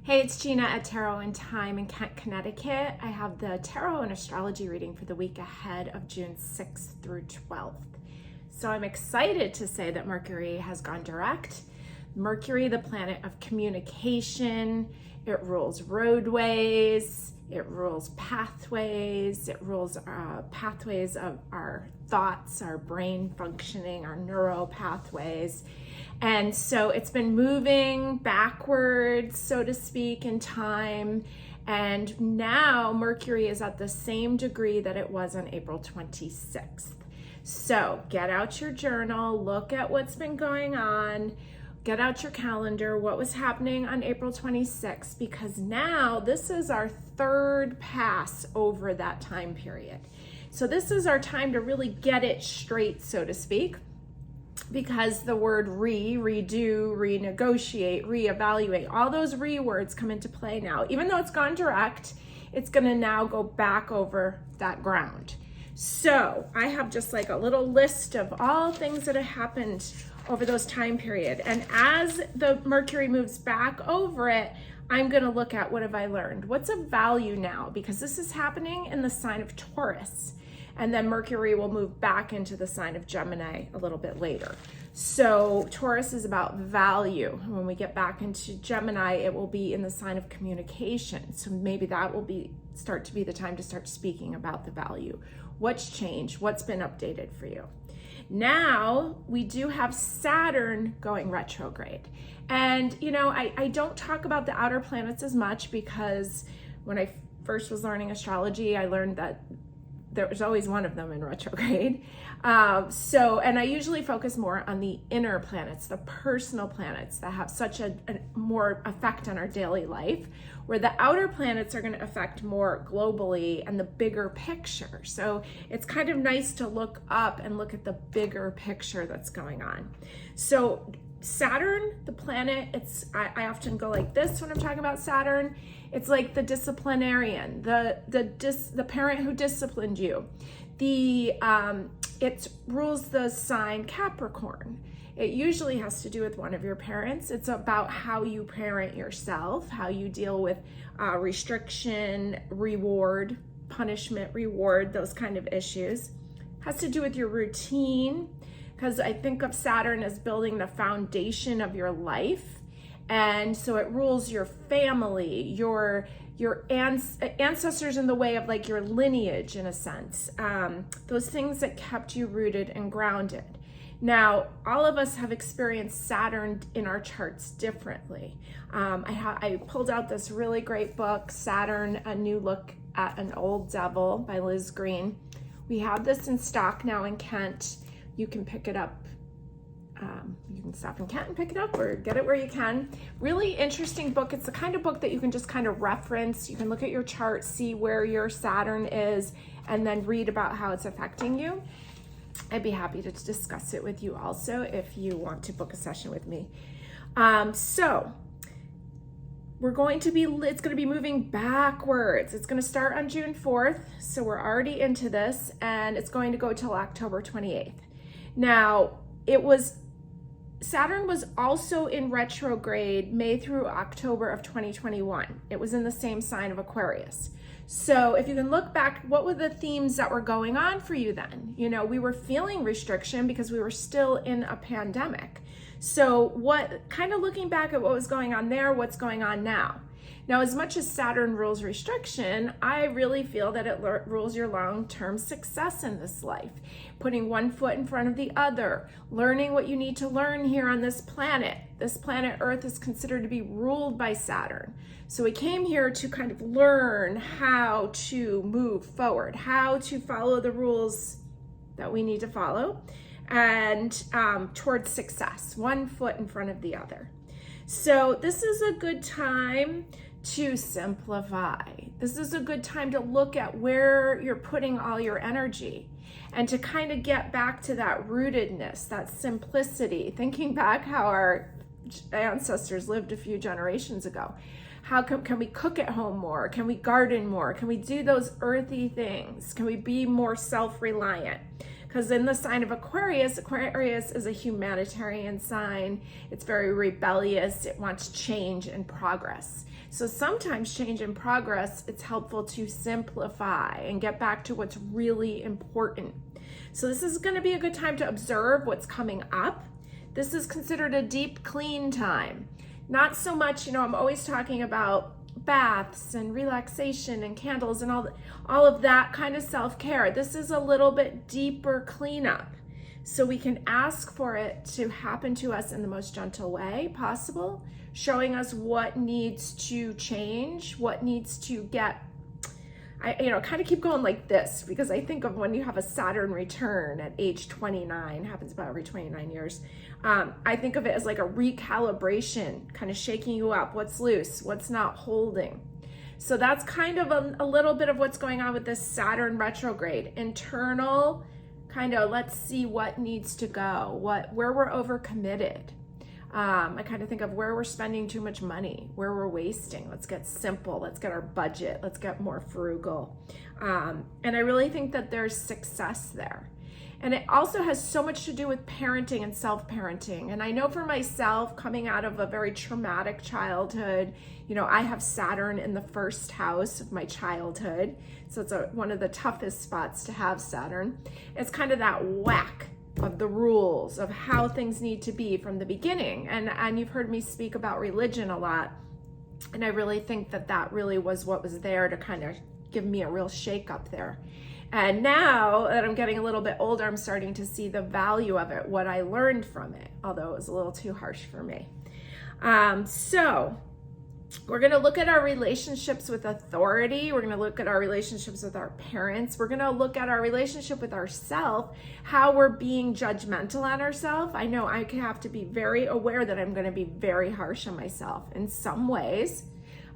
Hey, it's Gina at Tarot and Time in Kent, Connecticut. I have the Tarot and Astrology reading for the week ahead of June 6th through 12th. So I'm excited to say that Mercury has gone direct. Mercury, the planet of communication, it rules roadways, it rules pathways, it rules pathways of our thoughts, our brain functioning, our neural pathways. And so it's been moving backwards, so to speak, in time. And now Mercury is at the same degree that it was on April 26th. So get out your journal, look at what's been going on, get out your calendar, what was happening on April 26th, because now this is our third pass over that time period. So this is our time to really get it straight, so to speak, because the word redo, renegotiate, reevaluate, all those words come into play now. Even though it's gone direct, it's going to now go back over that ground. So I have just like a little list of all things that have happened over those time period. And as the Mercury moves back over it, I'm going to look at what have I learned? What's of value now? Because this is happening in the sign of Taurus. And then Mercury will move back into the sign of Gemini a little bit later. So Taurus is about value. When we get back into Gemini, it will be in the sign of communication. So maybe that will start to be the time to start speaking about the value. What's changed? What's been updated for you? Now we do have Saturn going retrograde. And you know, I don't talk about the outer planets as much because when I first was learning astrology, I learned that there was always one of them in retrograde. And I usually focus more on the inner planets, the personal planets that have such a more effect on our daily life, where the outer planets are going to affect more globally and the bigger picture. So it's kind of nice to look up and look at the bigger picture that's going on. So Saturn, the planet, I often go like this when I'm talking about Saturn. It's like the disciplinarian, the parent who disciplined you. It rules the sign Capricorn. It usually has to do with one of your parents. It's about how you parent yourself, how you deal with restriction, reward, punishment, reward, those kind of issues. Has to do with your routine, because I think of Saturn as building the foundation of your life. And so it rules your family, your ancestors in the way of like your lineage, in a sense, those things that kept you rooted and grounded. Now, all of us have experienced Saturn in our charts differently. I pulled out this really great book, Saturn, A New Look at an Old Devil by Liz Green. We have this in stock now in Kent. You can pick it up. You can stop in Kent and pick it up or get it where you can. Really interesting book. It's the kind of book that you can just kind of reference. You can look at your chart, see where your Saturn is, and then read about how it's affecting you. I'd be happy to discuss it with you also if you want to book a session with me. So it's going to be moving backwards. It's going to start on June 4th. So we're already into this, and it's going to go till October 28th. Now, Saturn was also in retrograde May through October of 2021. It was in the same sign of Aquarius. So if you can look back, what were the themes that were going on for you then? You know, we were feeling restriction because we were still in a pandemic. So looking back at what was going on there, what's going on now? Now, as much as Saturn rules restriction, I really feel that it rules your long-term success in this life. Putting one foot in front of the other, learning what you need to learn here on this planet. This planet Earth is considered to be ruled by Saturn. So we came here to kind of learn how to move forward, how to follow the rules that we need to follow, and towards success, one foot in front of the other. So this is a good time to simplify. This is a good time to look at where you're putting all your energy and to kind of get back to that rootedness, that simplicity, thinking back how our ancestors lived a few generations ago. How can we cook at home more? Can we garden more? Can we do those earthy things? Can we be more self-reliant? Because in the sign of Aquarius, Aquarius is a humanitarian sign. It's very rebellious. It wants change and progress. So sometimes change in progress, it's helpful to simplify and get back to what's really important. So this is going to be a good time to observe what's coming up. This is considered a deep clean time. Not so much, I'm always talking about baths and relaxation and candles and all of that kind of self-care. This is a little bit deeper cleanup. So we can ask for it to happen to us in the most gentle way possible, showing us what needs to change, what needs to get, I kind of keep going like this, because I think of when you have a Saturn return at age 29, happens about every 29 years. I think of it as like a recalibration, kind of shaking you up, what's loose, what's not holding. So that's kind of a little bit of what's going on with this Saturn retrograde. Internal, kind of let's see what needs to go, where we're overcommitted. I kind of think of where we're spending too much money, where we're wasting. Let's get simple. Let's get our budget. Let's get more frugal. And I really think that there's success there. And it also has so much to do with parenting and self-parenting. And I know for myself, coming out of a very traumatic childhood, I have Saturn in the first house of my childhood. So it's one of the toughest spots to have Saturn. It's kind of that whack of the rules of how things need to be from the beginning. And you've heard me speak about religion a lot. And I really think that really was what was there to kind of give me a real shake up there. And now that I'm getting a little bit older, I'm starting to see the value of it, what I learned from it, although it was a little too harsh for me. So we're going to look at our relationships with authority. We're going to look at our relationships with our parents. We're going to look at our relationship with ourselves, how we're being judgmental on ourselves. I know I have to be very aware that I'm going to be very harsh on myself in some ways.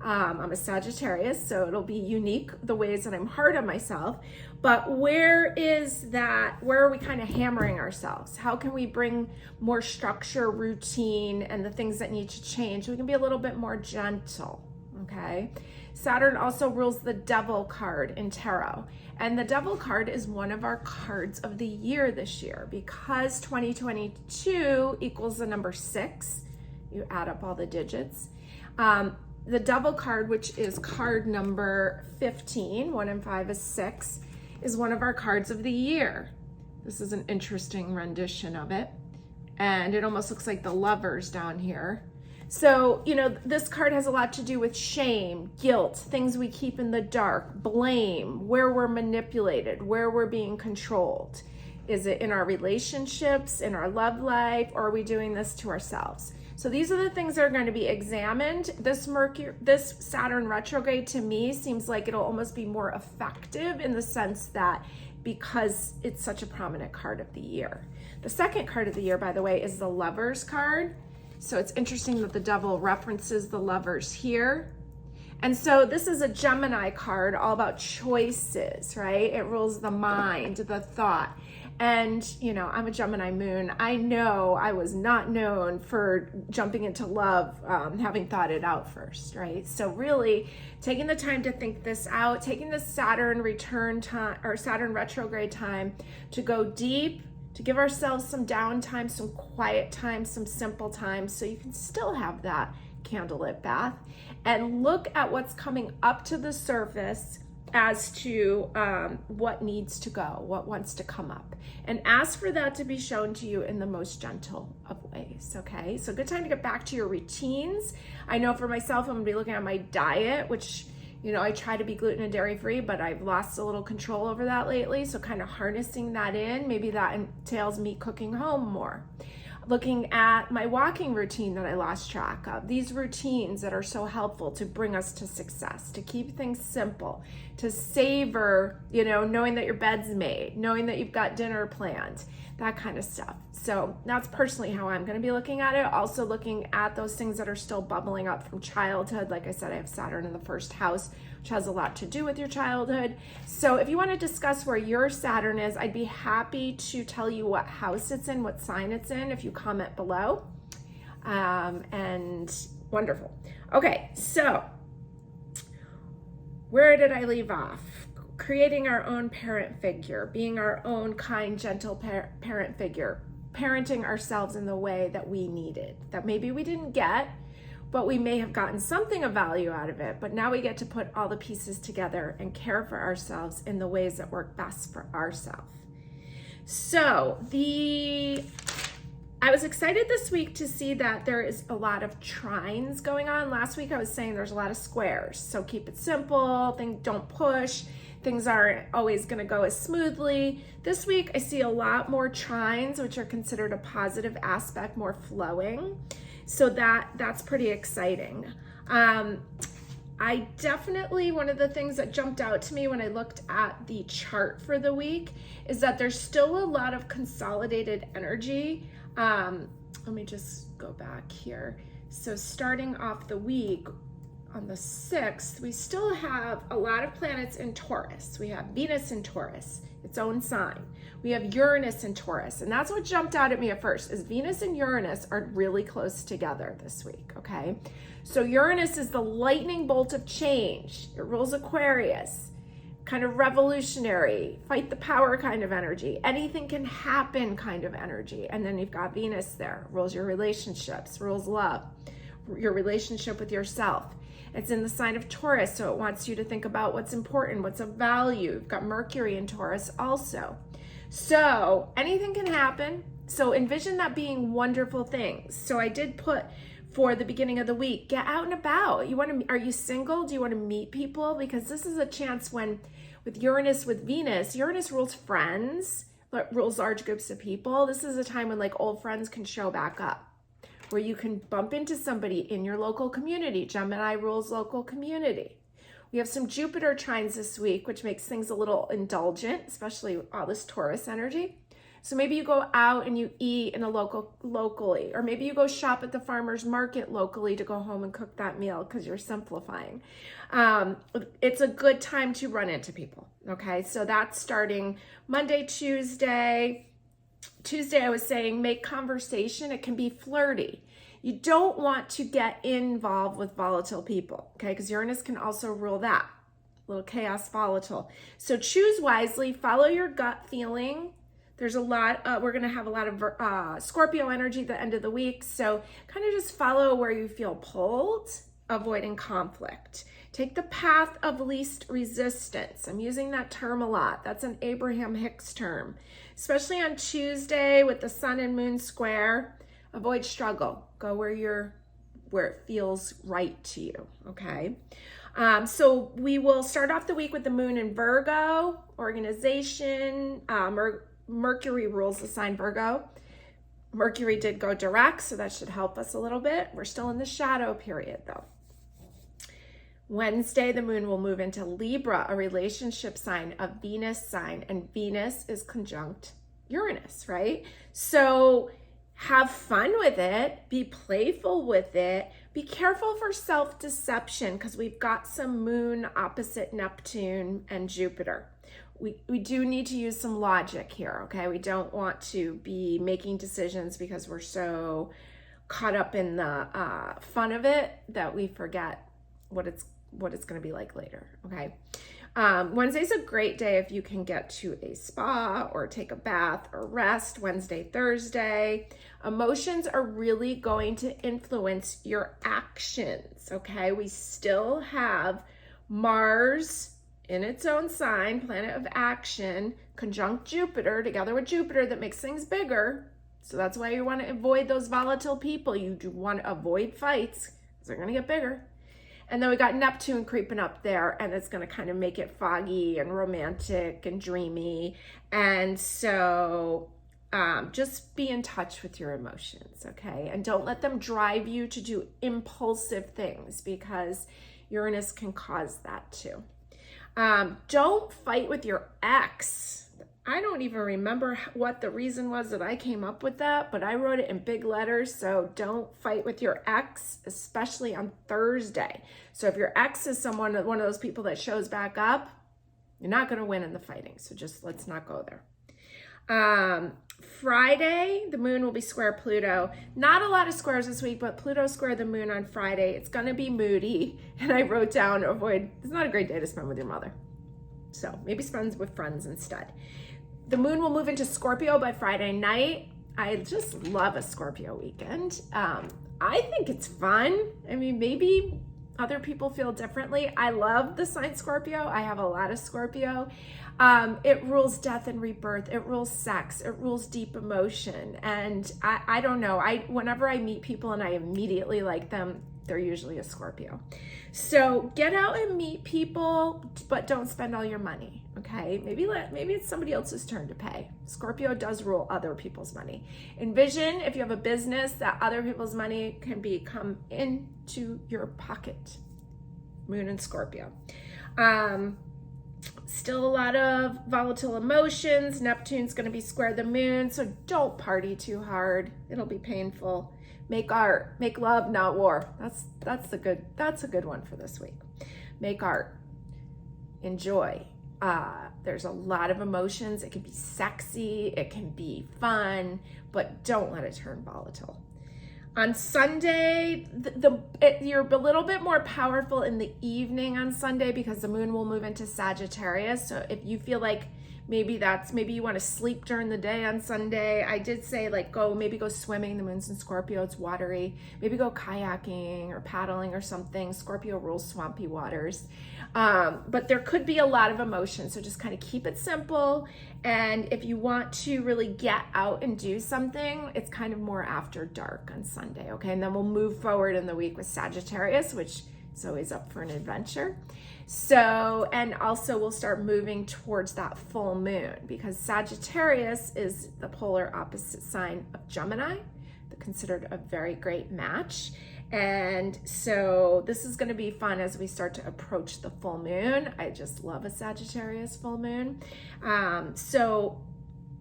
I'm a Sagittarius, so it'll be unique, the ways that I'm hard on myself. But where are we kind of hammering ourselves? How can we bring more structure, routine, and the things that need to change? We can be a little bit more gentle, okay? Saturn also rules the Devil card in tarot. And the Devil card is one of our cards of the year this year, because 2022 equals the number 6. You add up all the digits. The Devil card, which is card number 15, 1 and 5 is 6, is one of our cards of the year. This is an interesting rendition of it. And it almost looks like the Lovers down here. So, this card has a lot to do with shame, guilt, things we keep in the dark, blame, where we're manipulated, where we're being controlled. Is it in our relationships, in our love life, or are we doing this to ourselves? So these are the things that are going to be examined. This Saturn retrograde to me seems like it'll almost be more effective in the sense that because it's such a prominent card of the year. The second card of the year, by the way, is the Lovers card. So it's interesting that the Devil references the Lovers here. And so this is a Gemini card all about choices, right? It rules the mind, the thought. And, I'm a Gemini moon. I know I was not known for jumping into love, having thought it out first, right? So really taking the time to think this out, taking the Saturn return time or Saturn retrograde time to go deep, to give ourselves some downtime, some quiet time, some simple time, so you can still have that candlelit bath, and look at what's coming up to the surface as to what needs to go, what wants to come up, and ask for that to be shown to you in the most gentle of ways, okay? So good time to get back to your routines. I know for myself, I'm gonna be looking at my diet, which, I try to be gluten and dairy free, but I've lost a little control over that lately. So kind of harnessing that in, maybe that entails me cooking home more. Looking at my walking routine that I lost track of. These routines that are so helpful to bring us to success, to keep things simple, to savor, knowing that your bed's made, knowing that you've got dinner planned, that kind of stuff. So that's personally how I'm going to be looking at it. Also looking at those things that are still bubbling up from childhood. Like I said, I have Saturn in the first house, which has a lot to do with your childhood. So if you want to discuss where your Saturn is, I'd be happy to tell you what house it's in, what sign it's in, if you comment below. And wonderful. Okay, so where did I leave off? Creating our own parent figure, being our own kind, gentle parent figure, parenting ourselves in the way that we needed, that maybe we didn't get but we may have gotten something of value out of it. But now we get to put all the pieces together and care for ourselves in the ways that work best for ourselves. So I was excited this week to see that there is a lot of trines going on. Last week I was saying there's a lot of squares. So keep it simple, don't push. Things aren't always going to go as smoothly. This week I see a lot more trines, which are considered a positive aspect, more flowing. So that's pretty exciting. I definitely, one of the things that jumped out to me when I looked at the chart for the week is that there's still a lot of consolidated energy. Let me just go back here. So starting off the week on the 6th, we still have a lot of planets in Taurus. We have Venus in Taurus, its own sign. We have Uranus in Taurus, and that's what jumped out at me at first, is Venus and Uranus are really close together this week, okay? So Uranus is the lightning bolt of change. It rules Aquarius, kind of revolutionary, fight the power kind of energy, anything can happen kind of energy. And then you've got Venus there, rules your relationships, rules love, your relationship with yourself. It's in the sign of Taurus, so it wants you to think about what's important, what's of value. You've got Mercury in Taurus also. So anything can happen. So envision that being wonderful things. So I did put for the beginning of the week, get out and about. Are you single? Do you want to meet people? Because this is a chance when, with Uranus, with Venus, Uranus rules friends, rules large groups of people. This is a time when like old friends can show back up, where you can bump into somebody in your local community. Gemini rules local community. We have some Jupiter trines this week, which makes things a little indulgent, especially all this Taurus energy. So maybe you go out and you eat in a locally, or maybe you go shop at the farmer's market locally to go home and cook that meal because you're simplifying. It's a good time to run into people, okay? So that's starting Monday, Tuesday. Tuesday, I was saying make conversation. It can be flirty. You don't want to get involved with volatile people, okay? Because Uranus can also rule that. Little chaos, volatile. So choose wisely, follow your gut feeling. There's a lot, we're going to have a lot of Scorpio energy at the end of the week. So kind of just follow where you feel pulled, avoiding conflict. Take the path of least resistance. I'm using that term a lot. That's an Abraham Hicks term. Especially on Tuesday with the sun and moon square, avoid struggle. Go where it feels right to you, okay? So we will start off the week with the moon in Virgo, organization, Mercury rules the sign Virgo. Mercury did go direct, so that should help us a little bit. We're still in the shadow period though. Wednesday, the moon will move into Libra, a relationship sign, a Venus sign, and Venus is conjunct Uranus, right? So have fun with it, be playful with it, be careful for self-deception because we've got some moon opposite Neptune and Jupiter. We do need to use some logic here, okay? We don't want to be making decisions because we're so caught up in the fun of it that we forget what it's going to be like later, okay? Wednesday's a great day if you can get to a spa or take a bath or rest. Wednesday, Thursday. Emotions are really going to influence your actions, okay? We still have Mars in its own sign, planet of action, conjunct Jupiter, together with Jupiter, that makes things bigger. So that's why you want to avoid those volatile people. You do want to avoid fights because they're going to get bigger. And then we got Neptune creeping up there, and it's going to kind of make it foggy and romantic and dreamy. And so just be in touch with your emotions, okay? And don't let them drive you to do impulsive things because Uranus can cause that too. Don't fight with your ex. I don't even remember what the reason was that I came up with that, but I wrote it in big letters. So don't fight with your ex, especially on Thursday. So if your ex is one of those people that shows back up, you're not going to win in the fighting. So just let's not go there. Friday, the moon will be square Pluto. Not a lot of squares this week, but Pluto square the moon on Friday. It's going to be moody. And I wrote down, it's not a great day to spend with your mother. So maybe spend with friends instead. The moon will move into Scorpio by Friday night. I just love a Scorpio weekend. I think it's fun. I mean, maybe other people feel differently. I love the sign Scorpio. I have a lot of Scorpio. It rules death and rebirth. It rules sex. It rules deep emotion. And I don't know. Whenever I meet people and I immediately like them, they're usually a Scorpio. So get out and meet people, but don't spend all your money. Okay, maybe it's somebody else's turn to pay. Scorpio does rule other people's money. Envision if you have a business that other people's money can come into your pocket. Moon and Scorpio. Still a lot of volatile emotions. Neptune's going to be square the moon, so don't party too hard. It'll be painful. Make art, make love, not war. That's a good one for this week. Make art, enjoy. There's a lot of emotions. It can be sexy, it can be fun, but don't let it turn volatile. On Sunday, you're a little bit more powerful in the evening on Sunday because the moon will move into Sagittarius. So if you feel like maybe you want to sleep during the day on Sunday, I did say like maybe go swimming. The moon's in Scorpio, it's watery. Maybe go kayaking or paddling or something. Scorpio rules swampy waters. But there could be a lot of emotion, so just kind of keep it simple. And if you want to really get out and do something, it's kind of more after dark on Sunday, okay? And then we'll move forward in the week with Sagittarius, which is always up for an adventure. So, and also we'll start moving towards that full moon because Sagittarius is the polar opposite sign of Gemini. They're considered a very great match. And so this is going to be fun as we start to approach the full moon. I just love a Sagittarius full moon. So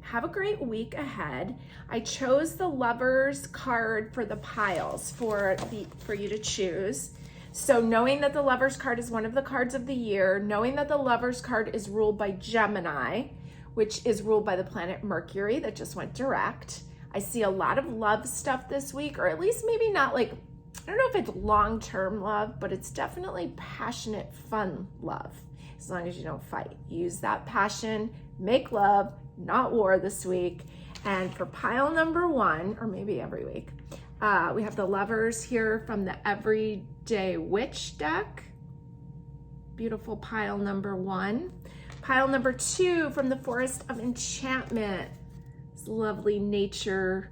have a great week ahead. I chose the Lovers card for the piles for you to choose. So knowing that the Lovers card is one of the cards of the year, knowing that the Lovers card is ruled by Gemini, which is ruled by the planet Mercury that just went direct. I see a lot of love stuff this week, or at least maybe not like, I don't know if it's long-term love, but it's definitely passionate, fun love, as long as you don't fight. Use that passion, make love, not war this week. And for pile number 1, or maybe every week, we have the Lovers here from the Everyday Witch deck. Beautiful pile number 1. Pile number 2 from the Forest of Enchantment. This lovely nature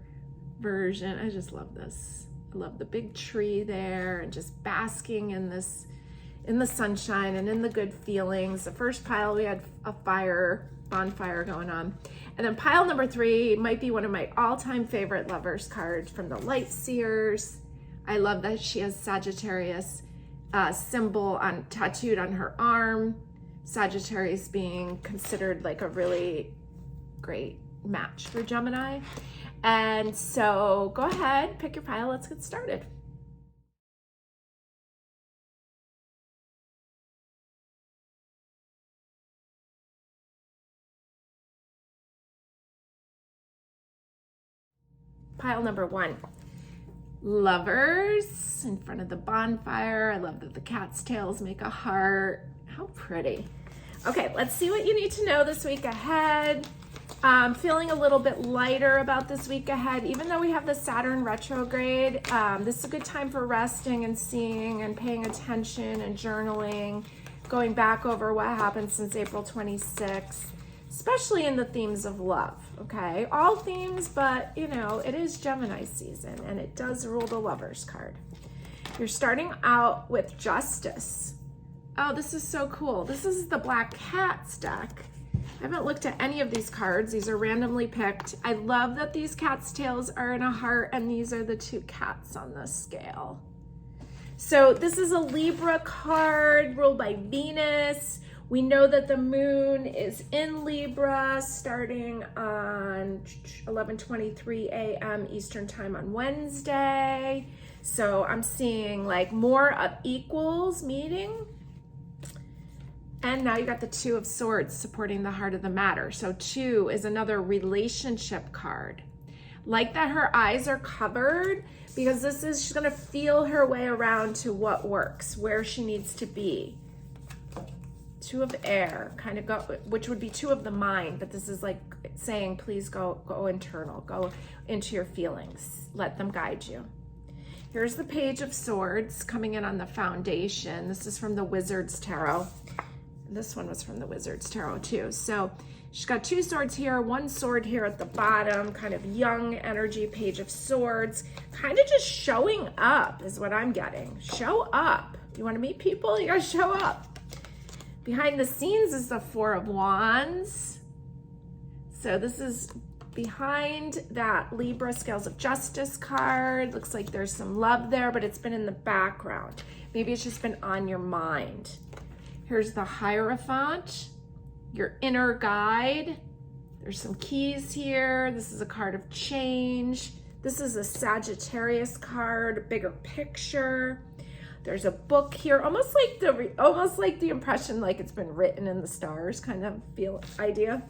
version. I just love this. I love the big tree there and just basking in the sunshine and in the good feelings. The first pile we had a bonfire going on. And then pile number 3 might be one of my all-time favorite Lovers cards from the Light Seers. I love that she has Sagittarius symbol tattooed on her arm. Sagittarius being considered like a really great match for Gemini. And so go ahead, pick your pile, let's get started. Pile number 1, Lovers in front of the bonfire. I love that the cat's tails make a heart. How pretty. Okay, let's see what you need to know this week ahead. Feeling a little bit lighter about this week ahead, even though we have the Saturn retrograde. This is a good time for resting and seeing and paying attention and journaling, going back over what happened since April 26th, especially in the themes of love, okay? All themes, but you know, it is Gemini season and it does rule the Lovers card. You're starting out with Justice. Oh, this is so cool. This is the Black Cats deck. I haven't looked at any of these cards. These are randomly picked. I love that these cat's tails are in a heart and these are the 2 cats on the scale. So this is a Libra card ruled by Venus. We know that the moon is in Libra starting on 11:23 a.m. Eastern time on Wednesday. So I'm seeing like more of equals meeting. And now you got the 2 of Swords supporting the heart of the matter. So 2 is another relationship card. Like that her eyes are covered because she's gonna feel her way around to what works, where she needs to be. 2 of Air, kind of which would be 2 of the mind, but this is like saying, please go internal, go into your feelings, let them guide you. Here's the Page of Swords coming in on the foundation. This is from the Wizard's Tarot. This one was from the Wizard's Tarot too. So she's got two swords here, one sword here at the bottom, kind of young energy, Page of Swords, kind of just showing up is what I'm getting. Show up. You want to meet people? You got to show up. Behind the scenes is the Four of Wands. So this is behind that Libra Scales of Justice card. Looks like there's some love there, but it's been in the background. Maybe it's just been on your mind. Here's the Hierophant, your inner guide. There's some keys here. This is a card of change. This is a Sagittarius card, bigger picture. There's a book here, almost like the impression like it's been written in the stars kind of feel idea.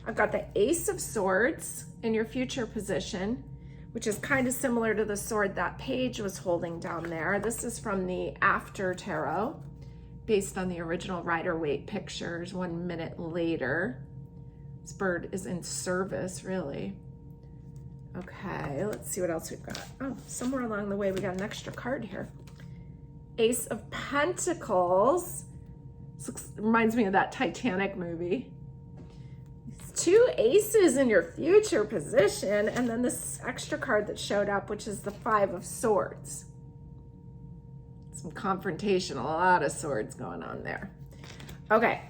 I've got the Ace of Swords in your future position, which is kind of similar to the sword that Page was holding down there. This is from the After Tarot, based on the original Rider-Waite pictures 1 minute later. This bird is in service, really. Okay, let's see what else we've got. Oh, somewhere along the way we got an extra card here. Ace of Pentacles. This reminds me of that Titanic movie. Two aces in your future position, and then this extra card that showed up, which is the Five of Swords. Some confrontation, a lot of swords going on there. Okay.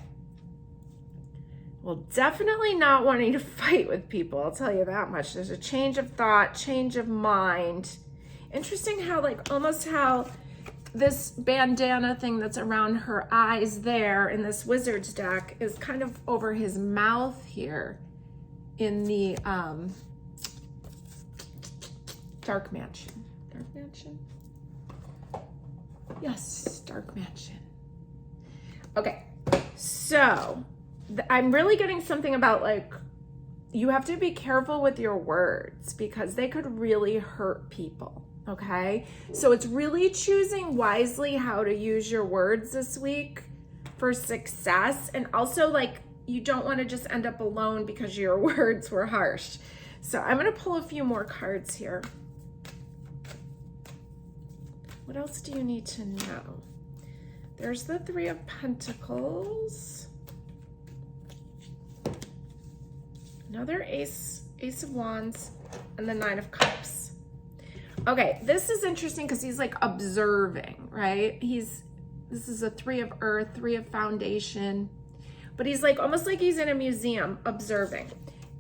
Well, definitely not wanting to fight with people, I'll tell you that much. There's a change of thought, change of mind. Interesting how, like, almost how this bandana thing that's around her eyes there in this Wizard's deck is kind of over his mouth here in the Dark Mansion. Dark Mansion? Yes, Dark Mansion. Okay, so I'm really getting something about, like, you have to be careful with your words because they could really hurt people. Okay, so it's really choosing wisely how to use your words this week for success. And also, like, you don't want to just end up alone because your words were harsh. So I'm going to pull a few more cards here. What else do you need to know? There's the Three of Pentacles. Another Ace of Wands, and the Nine of Cups. Okay, this is interesting because he's like observing, right? This is a Three of Earth, Three of Foundation, but he's like almost like he's in a museum observing.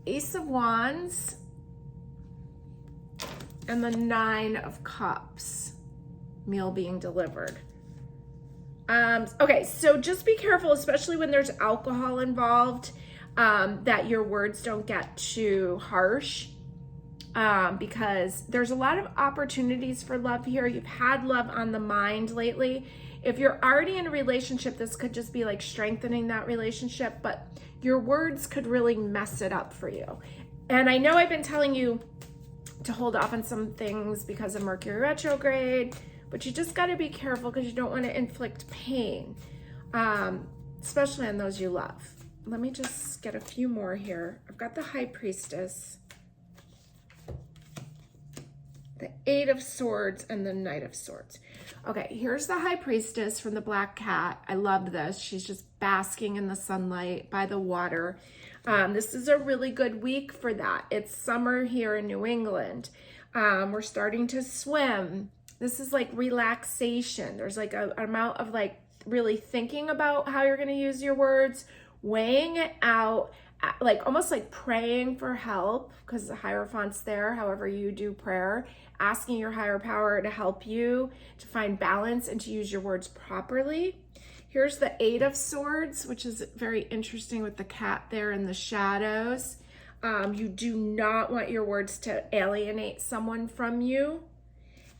Ace of Wands and the Nine of Cups, meal being delivered. Okay, so just be careful, especially when there's alcohol involved, that your words don't get too harsh. Because there's a lot of opportunities for love here. You've had love on the mind lately. If you're already in a relationship, this could just be like strengthening that relationship, but your words could really mess it up for you. And I know I've been telling you to hold off on some things because of Mercury retrograde, but you just got to be careful because you don't want to inflict pain, especially on those you love. Let me just get a few more here. I've got the High Priestess, the Eight of Swords, and the Knight of Swords. Okay, here's the High Priestess from the Black Cat. I love this. She's just basking in the sunlight by the water. This is a really good week for that. It's summer here in New England. We're starting to swim. This is like relaxation. There's like an amount of like really thinking about how you're going to use your words, weighing it out, like almost like praying for help because the Hierophant's there, however you do prayer, asking your higher power to help you to find balance and to use your words properly. Here's the Eight of Swords, which is very interesting with the cat there in the shadows. You do not want your words to alienate someone from you.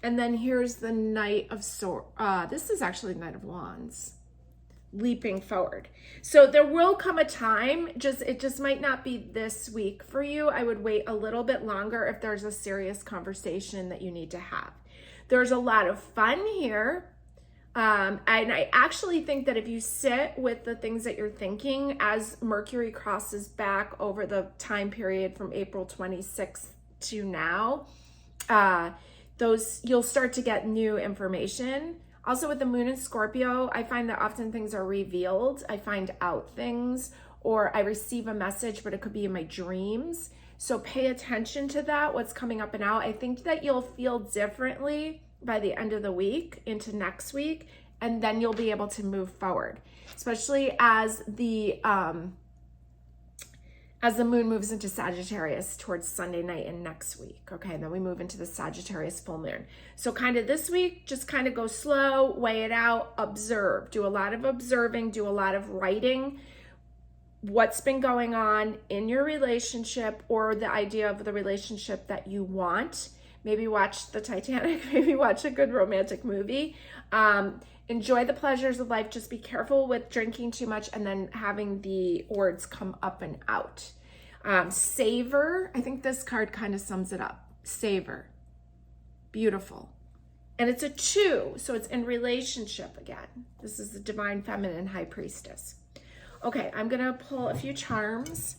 And then here's the Knight of Swords. This is actually Knight of Wands. Leaping forward. So there will come a time, it just might not be this week for you. I would wait a little bit longer if there's a serious conversation that you need to have. There's a lot of fun here. And I actually think that if you sit with the things that you're thinking as Mercury crosses back over the time period from April 26th to now, you'll start to get new information. Also with the moon in Scorpio, I find that often things are revealed. I find out things, or I receive a message, but it could be in my dreams. So pay attention to that, what's coming up and out. I think that you'll feel differently by the end of the week into next week, and then you'll be able to move forward, especially as the moon moves into Sagittarius towards Sunday night and next week. Okay, then we move into the Sagittarius full moon. So kind of this week, just kind of go slow, weigh it out, observe. Do a lot of observing, do a lot of writing. What's been going on in your relationship, or the idea of the relationship that you want. Maybe watch the Titanic, maybe watch a good romantic movie. Enjoy the pleasures of life. Just be careful with drinking too much and then having the words come up and out. Savor, I think this card kind of sums it up. Savor, beautiful. And it's a 2, so it's in relationship again. This is the Divine Feminine High Priestess. Okay, I'm gonna pull a few charms.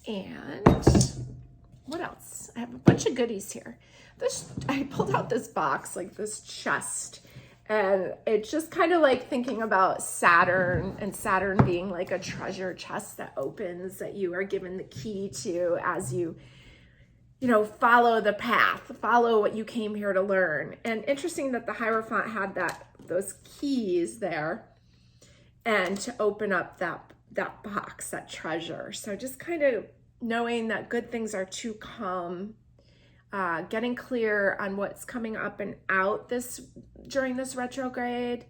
And what else? I have a bunch of goodies here. I pulled out this box, like this chest, and it's just kind of like thinking about Saturn, and Saturn being like a treasure chest that opens, that you are given the key to as you follow the path, follow what you came here to learn. And interesting that the Hierophant had those keys there, and to open up that box, that treasure. So just kind of knowing that good things are to come, getting clear on what's coming up and out during this retrograde,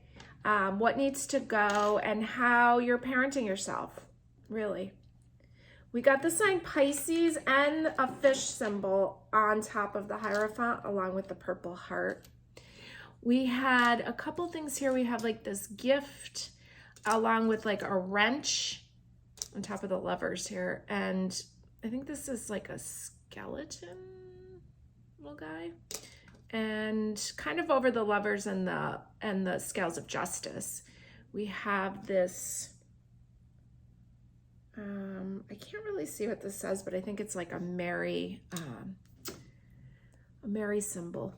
what needs to go, and how you're parenting yourself, really. We got the sign Pisces and a fish symbol on top of the Hierophant, along with the purple heart. We had a couple things here. We have like this gift, along with like a wrench on top of the Lovers here. And I think this is like a skeleton little guy. And kind of over the Lovers and the Scales of Justice, we have this, I can't really see what this says, but I think it's like a Mary symbol.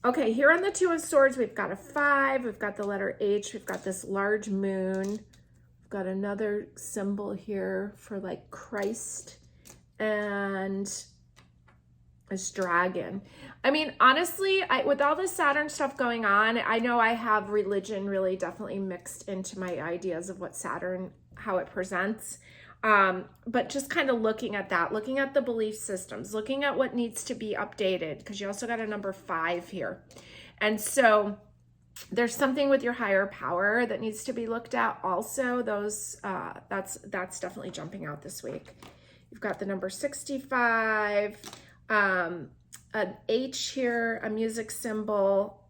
Okay, here on the 2 of Swords, we've got a 5, we've got the letter H, we've got this large moon, we've got another symbol here for like Christ, and this dragon. I mean, honestly, with all the Saturn stuff going on, I know I have religion really definitely mixed into my ideas of what Saturn, how it presents. But just kind of looking at that, looking at the belief systems, looking at what needs to be updated, because you also got a number 5 here. And so there's something with your higher power that needs to be looked at also. That's definitely jumping out this week. You've got the number 65, an H here, a music symbol.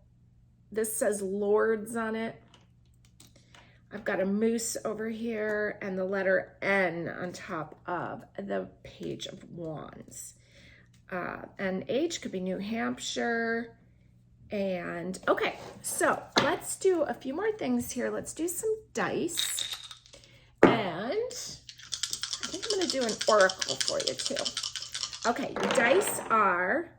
This says Lords on it. I've got a moose over here and the letter N on top of the Page of Wands. And H could be New Hampshire. And okay, so let's do a few more things here. Let's do some dice. And I think I'm gonna do an oracle for you too. Okay, your dice are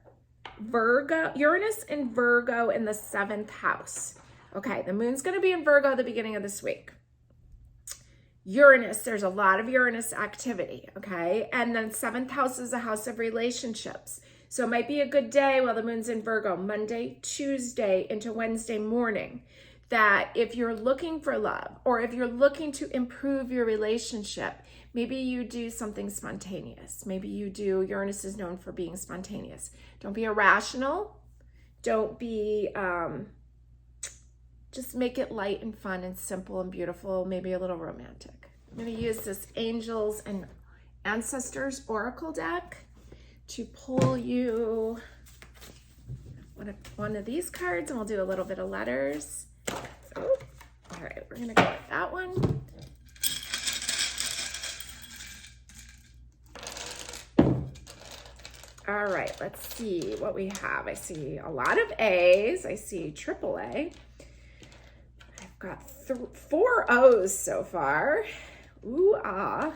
Virgo, Uranus and Virgo in the 7th house. Okay, the moon's going to be in Virgo at the beginning of this week. Uranus, there's a lot of Uranus activity, okay? And then 7th house is a house of relationships. So it might be a good day while the moon's in Virgo, Monday, Tuesday into Wednesday morning, that if you're looking for love, or if you're looking to improve your relationship, maybe you do something spontaneous. Maybe you do, Uranus is known for being spontaneous. Don't be irrational. Don't be, just make it light and fun and simple and beautiful, maybe a little romantic. I'm gonna use this Angels and Ancestors Oracle deck to pull you one of these cards, and we'll do a little bit of letters. So, all right, we're gonna go with that one. All right, let's see what we have. I see a lot of A's. I see triple A. I've got 4 O's so far. Ooh, ah.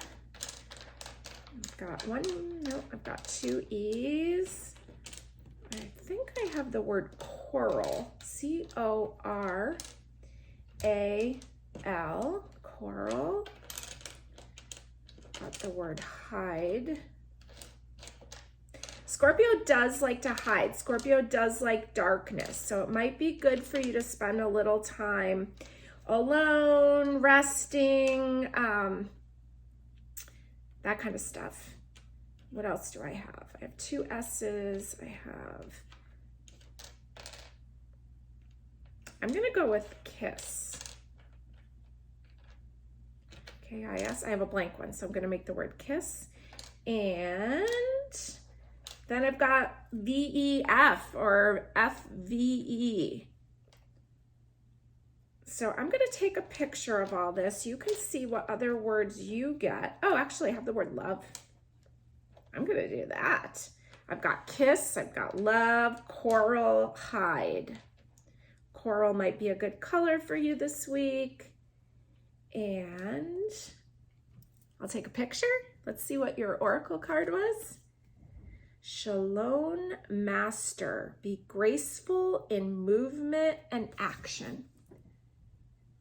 got one, no, I've got two E's. I think I have the word coral, C-O-R-A-L, coral. Got the word hide. Scorpio does like to hide. Scorpio does like darkness. So it might be good for you to spend a little time alone, resting, that kind of stuff. What else do I have? I have two S's. I'm going to go with kiss. K-I-S. I have a blank one, so I'm going to make the word kiss. And then I've got V-E-F or F-V-E. So I'm going to take a picture of all this. You can see what other words you get. Oh, actually, I have the word love. I'm going to do that. I've got kiss, I've got love, coral, hide. Coral might be a good color for you this week. And I'll take a picture. Let's see what your oracle card was. Shalom Master, be graceful in movement and action.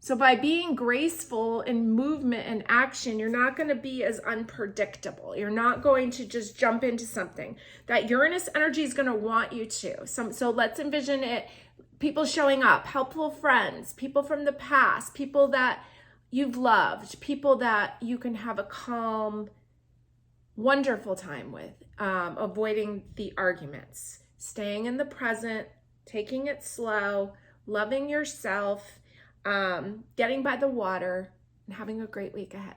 So by being graceful in movement and action, you're not going to be as unpredictable. You're not going to just jump into something. That Uranus energy is going to want you to. So let's envision it, people showing up, helpful friends, people from the past, people that you've loved, people that you can have a calm, wonderful time with, avoiding the arguments, staying in the present, taking it slow, loving yourself, getting by the water, and having a great week ahead.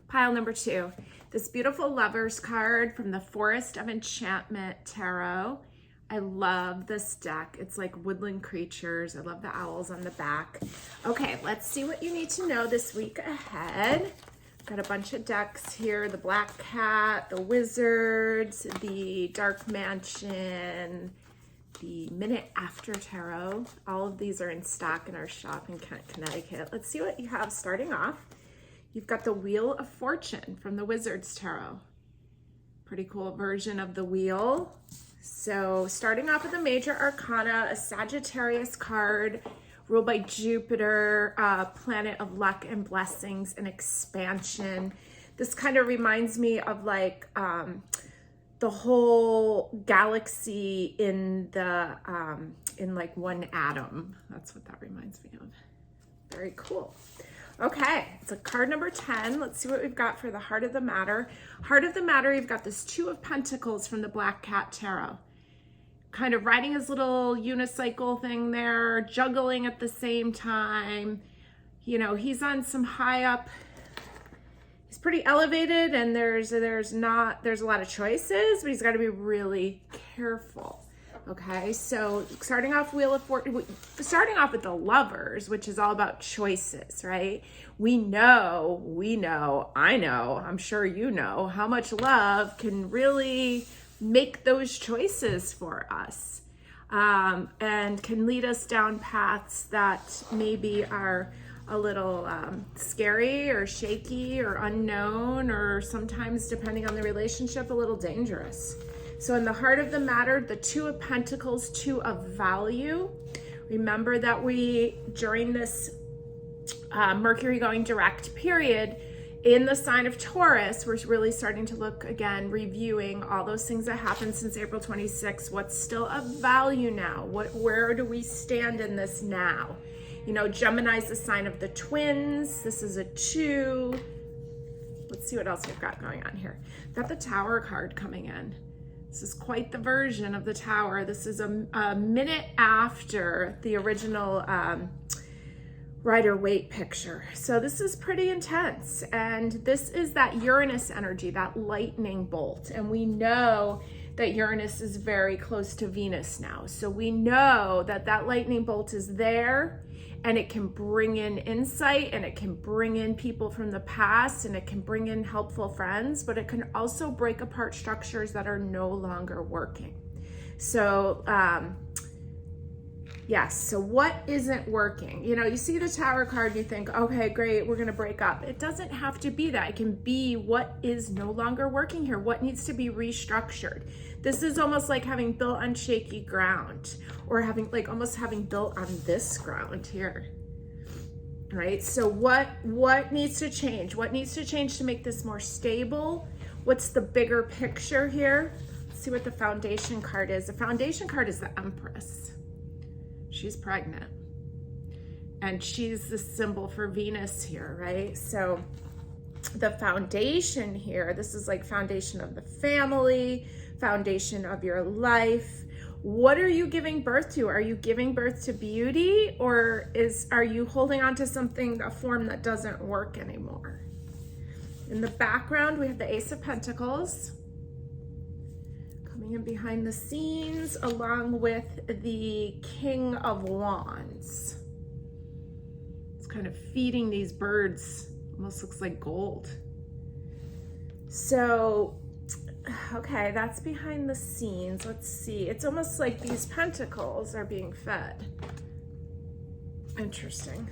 Pile number 2, this beautiful Lovers card from the Forest of Enchantment Tarot. I love this deck. It's like woodland creatures. I love the owls on the back. Okay, let's see what you need to know this week ahead. Got a bunch of decks here. The Black Cat, the Wizards, the Dark Mansion, the Minute After Tarot. All of these are in stock in our shop in Kent, Connecticut. Let's see what you have starting off. You've got the Wheel of Fortune from the Wizards Tarot. Pretty cool version of the wheel. So starting off with the Major Arcana, a Sagittarius card ruled by Jupiter, planet of luck and blessings and expansion. This kind of reminds me of like the whole galaxy in the in like one atom. That's what that reminds me of. Very cool. Okay, it's a card number 10. Let's see what we've got for the Heart of the Matter. Heart of the Matter, you've got this Two of Pentacles from the Black Cat Tarot. Kind of riding his little unicycle thing there, juggling at the same time. You know, he's on some high up, he's pretty elevated, and there's a lot of choices, but he's got to be really careful. Okay, so starting off starting off with the Lovers, which is all about choices, right? I know, I'm sure you know how much love can really make those choices for us, and can lead us down paths that maybe are a little scary or shaky or unknown, or sometimes, depending on the relationship, a little dangerous. So in the Heart of the Matter, the Two of Pentacles, two of value. Remember that during this Mercury going direct period, in the sign of Taurus, we're really starting to look again, reviewing all those things that happened since April 26th. What's still of value now? Where do we stand in this now? You know, Gemini's the sign of the twins. This is a 2. Let's see what else we've got going on here. We've got the Tower card coming in. This is quite the version of the Tower. This is a minute after the original Rider-Waite picture. So this is pretty intense. And this is that Uranus energy, that lightning bolt. And we know that Uranus is very close to Venus now. So we know that that lightning bolt is there, and it can bring in insight, and it can bring in people from the past, and it can bring in helpful friends, but it can also break apart structures that are no longer working. So, yes, so what isn't working? You know, you see the Tower card, you think, okay, great, we're gonna break up. It doesn't have to be that. It can be what is no longer working here, what needs to be restructured. This is almost like having built on shaky ground, or almost having built on this ground here, right? So what needs to change? What needs to change to make this more stable? What's the bigger picture here? Let's see what the foundation card is. The foundation card is the Empress. She's pregnant, and she's the symbol for Venus here, right? So the foundation here, this is like foundation of the family, foundation of your life. What are you giving birth to? Are you giving birth to beauty, or are you holding on to something, a form that doesn't work anymore? In the background, we have the Ace of Pentacles coming in behind the scenes, along with the King of Wands. It's kind of feeding these birds, almost looks like gold. So, okay, that's behind the scenes. Let's see. It's almost like these pentacles are being fed. Interesting.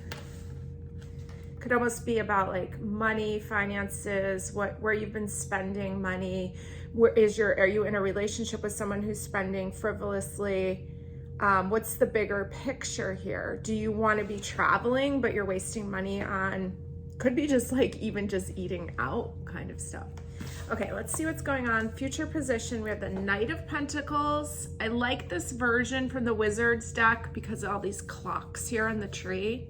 Could almost be about like money, finances, where you've been spending money. Are you in a relationship with someone who's spending frivolously? What's the bigger picture here? Do you want to be traveling, but you're wasting money on, could be just like even just eating out kind of stuff. Okay, let's see what's going on. Future position, we have the Knight of Pentacles. I like this version from the Wizards deck because of all these clocks here on the tree.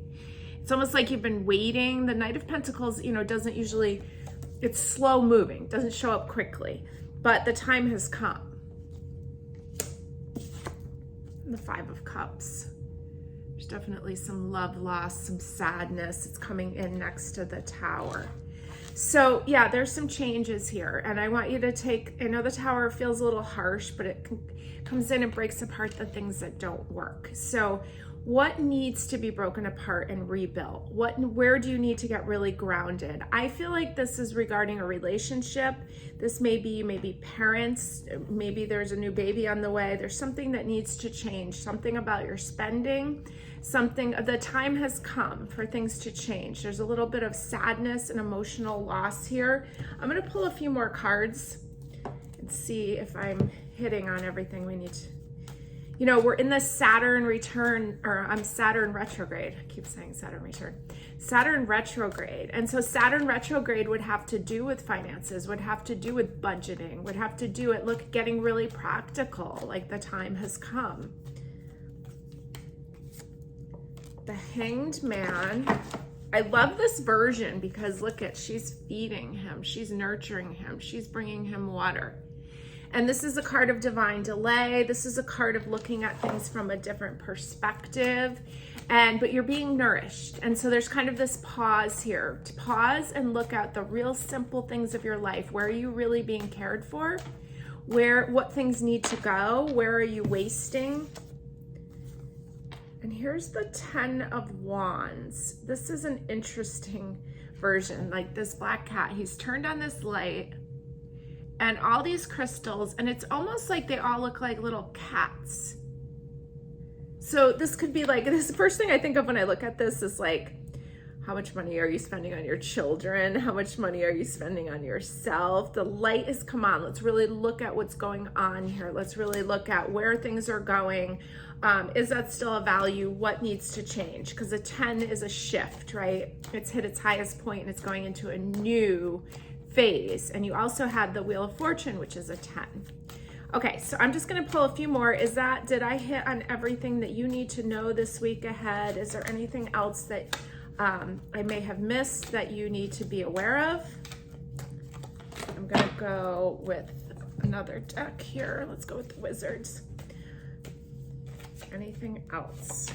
It's almost like you've been waiting. The Knight of Pentacles, you know, doesn't usually, it's slow moving, doesn't show up quickly, but the time has come. And the Five of Cups. There's definitely some love loss, some sadness. It's coming in next to the Tower. So yeah, there's some changes here, and I want you to take, I know the Tower feels a little harsh, but it comes in and breaks apart the things that don't work. So what needs to be broken apart and rebuilt? Where do you need to get really grounded? I feel like this is regarding a relationship. This may be parents, maybe there's a new baby on the way. There's something that needs to change, something about your spending, something, the time has come for things to change. There's a little bit of sadness and emotional loss here. I'm gonna pull a few more cards and see if I'm hitting on everything we need to. You know, we're in the Saturn return, or I'm Saturn retrograde. I keep saying Saturn return. Saturn retrograde. And so Saturn retrograde would have to do with finances, would have to do with budgeting, would have to do with getting really practical, like the time has come. The Hanged Man. I love this version because look at, she's feeding him, she's nurturing him, she's bringing him water. And this is a card of divine delay. This is a card of looking at things from a different perspective, but you're being nourished. And so there's kind of this pause here, to pause and look at the real simple things of your life. Where are you really being cared for? What things need to go? Where are you wasting? And here's the 10 of Wands. This is an interesting version. Like this black cat, he's turned on this light and all these crystals, and it's almost like they all look like little cats. So this could be like, this first thing I think of when I look at this is like, how much money are you spending on your children? How much money are you spending on yourself? The light has come on. Let's really look at what's going on here. Let's really look at where things are going. Is that still a value? What needs to change? Because a 10 is a shift, right? It's hit its highest point and it's going into a new phase. And you also had the Wheel of Fortune, which is a 10. Okay, so I'm just gonna pull a few more. Did I hit on everything that you need to know this week ahead? Is there anything else that I may have missed that you need to be aware of? I'm gonna go with another deck here. Let's go with the Wizards. Anything else?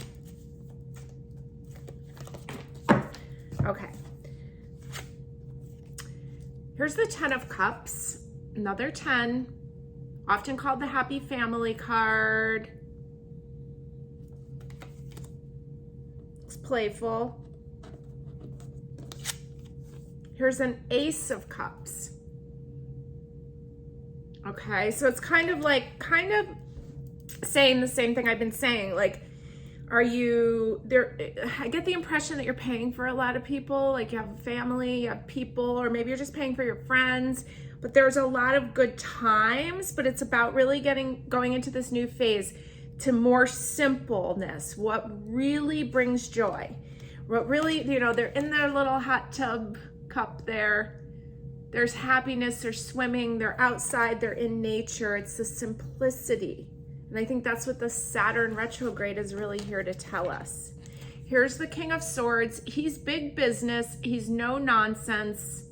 Okay. Here's the 10 of Cups, another 10. often called the happy family card. It's playful. Here's an Ace of Cups. Okay, so it's kind of saying the same thing I've been saying. Like, are you there? I get the impression that you're paying for a lot of people. Like, you have a family, you have people, or maybe you're just paying for your friends. But there's a lot of good times, but it's about really going into this new phase to more simpleness. What really brings joy? What really, they're in their little hot tub cup there. There's happiness, they're swimming, they're outside, they're in nature. It's the simplicity. And I think that's what the Saturn retrograde is really here to tell us. Here's the King of Swords. He's big business. He's no nonsense.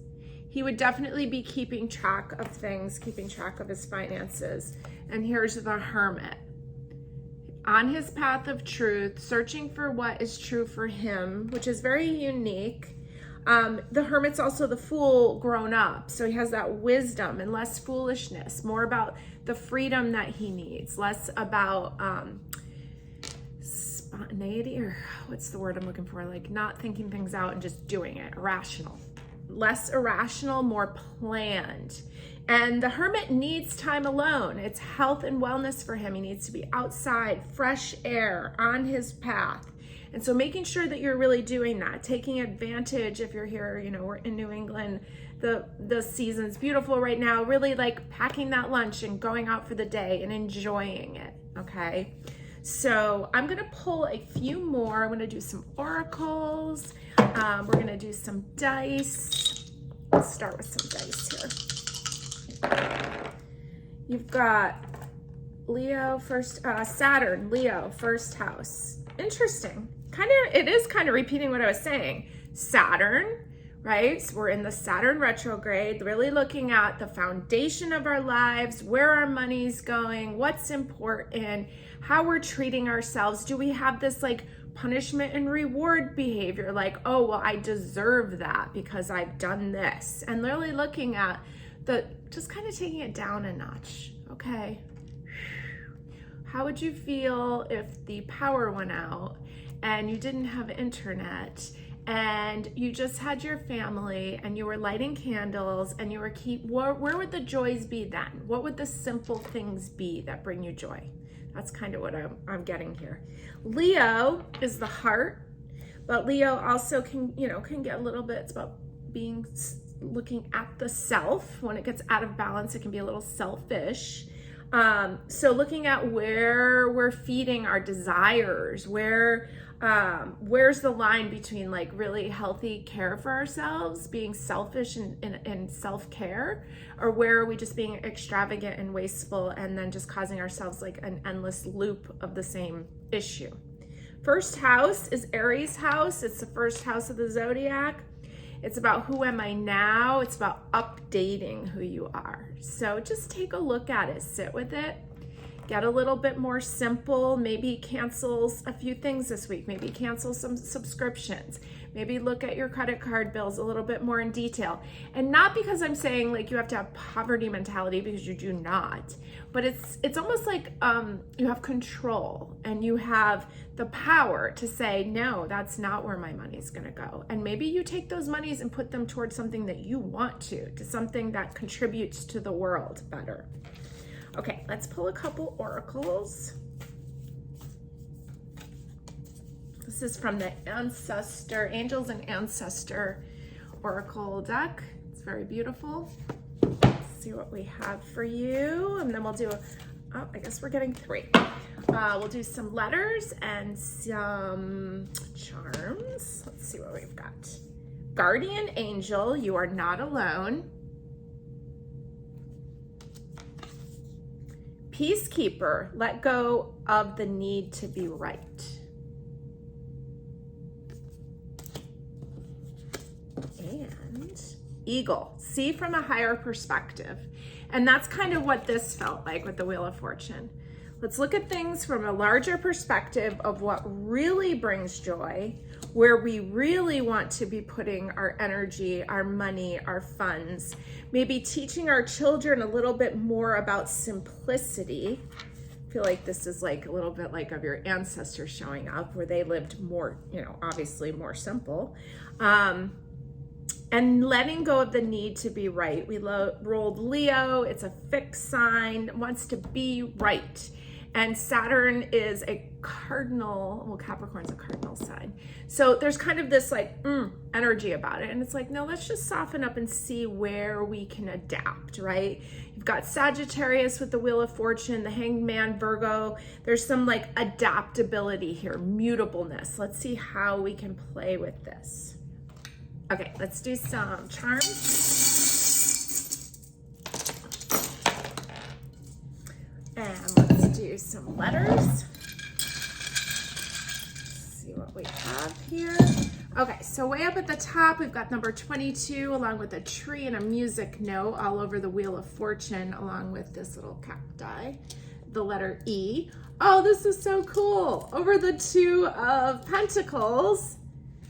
He would definitely be keeping track of things, keeping track of his finances. And here's the Hermit. On his path of truth, searching for what is true for him, which is very unique. The Hermit's also the Fool grown up. So he has that wisdom and less foolishness, more about the freedom that he needs, less about spontaneity, or what's the word I'm looking for? Like not thinking things out and just doing it, irrational. Less irrational, more planned. And the Hermit needs time alone. It's health and wellness for him. He needs to be outside, fresh air, on his path. And so making sure that you're really doing that, taking advantage if you're here, we're in New England, the season's beautiful right now, really like packing that lunch and going out for the day and enjoying it, okay? So I'm gonna pull a few more. I'm gonna do some oracles. We're gonna do some dice. Let's start with some dice here. You've got Leo first, Saturn, Leo, first house. Interesting. It is kind of repeating what I was saying. Saturn, right? So we're in the Saturn retrograde, really looking at the foundation of our lives, where our money's going, what's important, how we're treating ourselves. Do we have this like punishment and reward behavior? Like, oh, well, I deserve that because I've done this. And really looking at just kind of taking it down a notch, okay? How would you feel if the power went out and you didn't have internet and you just had your family and you were lighting candles and you were where would the joys be then? What would the simple things be that bring you joy? That's kind of what I'm getting here. Leo is the heart, but Leo also can get a little bit, it's about looking at the self. When it gets out of balance, it can be a little selfish. So looking at where we're feeding our desires, where's the line between like really healthy care for ourselves, being selfish and self-care, or where are we just being extravagant and wasteful and then just causing ourselves like an endless loop of the same issue. First house is Aries house. It's the first house of the zodiac. It's about who am I now? It's about updating who you are. So just take a look at it, sit with it, get a little bit more simple, maybe cancel a few things this week, maybe cancel some subscriptions, maybe look at your credit card bills a little bit more in detail. And not because I'm saying like you have to have poverty mentality, because you do not, but it's almost like you have control and you have the power to say, no, that's not where my money's gonna go. And maybe you take those monies and put them towards something that you want to something that contributes to the world better. Okay, let's pull a couple oracles. This is from the Angels and Ancestor Oracle deck. It's very beautiful. Let's see what we have for you. And then we'll do, I guess we're getting 3. We'll do some letters and some charms. Let's see what we've got. Guardian Angel, you are not alone. Peacekeeper, let go of the need to be right. And Eagle, see from a higher perspective. And that's kind of what this felt like with the Wheel of Fortune. Let's look at things from a larger perspective of what really brings joy, where we really want to be putting our energy, our money, our funds, maybe teaching our children a little bit more about simplicity. I feel like this is like a little bit like of your ancestors showing up, where they lived more, obviously more simple. And letting go of the need to be right. We rolled Leo. It's a fixed sign, wants to be right. And Saturn is a cardinal, well, Capricorn's a cardinal sign. So there's kind of this like energy about it. And it's like, no, let's just soften up and see where we can adapt, right? You've got Sagittarius with the Wheel of Fortune, the Hanged Man, Virgo. There's some like adaptability here, mutableness. Let's see how we can play with this. Okay, let's do some charms. And let's do some letters. See what we have here. Okay, so way up at the top, we've got number 22, along with a tree and a music note all over the Wheel of Fortune, along with this little cacti, the letter E. Oh, this is so cool. Over the Two of Pentacles.